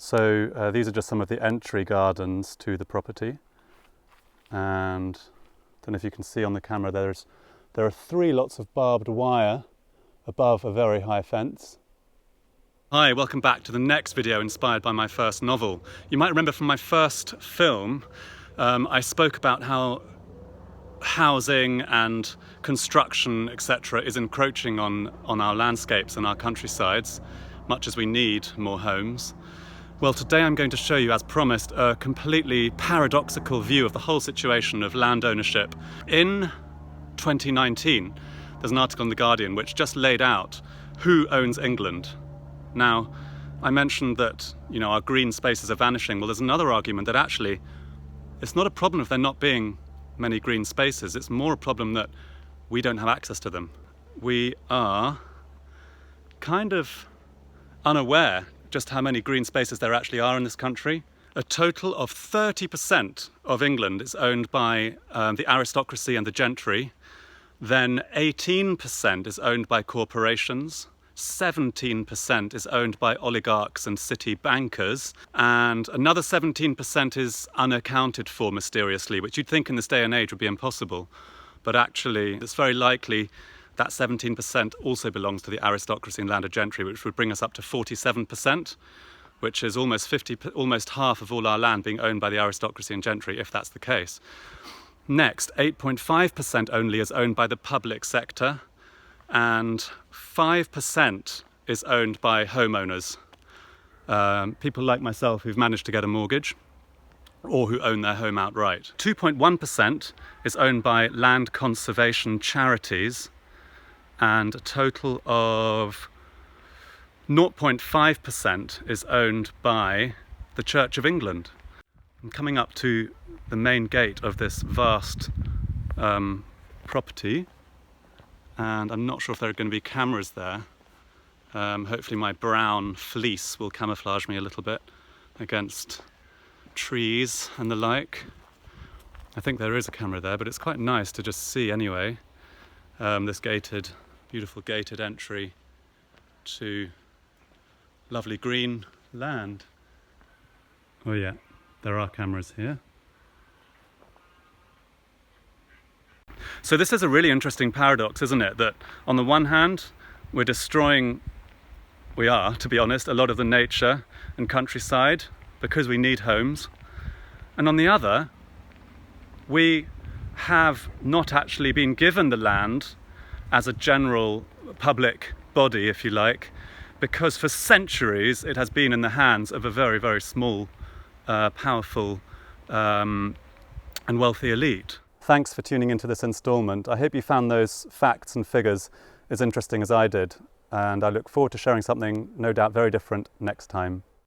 So these are just some of the entry gardens to the property, and I don't know if you can see on the camera there are 3 lots of barbed wire above a very high fence. Hi, welcome back to the next video inspired by my first novel. You might remember from my first film I spoke about how housing and construction, etc., is encroaching on our landscapes and our countrysides, much as we need more homes. Well, today I'm going to show you, as promised, a completely paradoxical view of the whole situation of land ownership. In 2019, there's an article in The Guardian which just laid out who owns England. Now, I mentioned that, our green spaces are vanishing. Well, there's another argument that actually it's not a problem if there not being many green spaces. It's more a problem that we don't have access to them. We are kind of unaware just how many green spaces there actually are in this country. A total of 30% of England is owned by the aristocracy and the gentry. Then 18% is owned by corporations. 17% is owned by oligarchs and city bankers, and another 17% is unaccounted for mysteriously, which you'd think in this day and age would be impossible. But actually, it's very likely that 17% also belongs to the aristocracy and landed gentry, which would bring us up to 47%, which is almost half of all our land being owned by the aristocracy and gentry, if that's the case. Next, 8.5% only is owned by the public sector, and 5% is owned by homeowners, people like myself who've managed to get a mortgage or who own their home outright. 2.1% is owned by land conservation charities, and a total of 0.5% is owned by the Church of England. I'm coming up to the main gate of this vast property, and I'm not sure if there are going to be cameras there. Hopefully my brown fleece will camouflage me a little bit against trees and the like. I think there is a camera there, but it's quite nice to just see anyway, this beautiful gated entry to lovely green land. Oh yeah, there are cameras here. So this is a really interesting paradox, isn't it? That on the one hand, we are, to be honest, a lot of the nature and countryside because we need homes. And on the other, we have not actually been given the land as a general public body, if you like, because for centuries it has been in the hands of a very, very small, powerful and wealthy elite. Thanks for tuning into this instalment. I hope you found those facts and figures as interesting as I did, and I look forward to sharing something no doubt very different next time.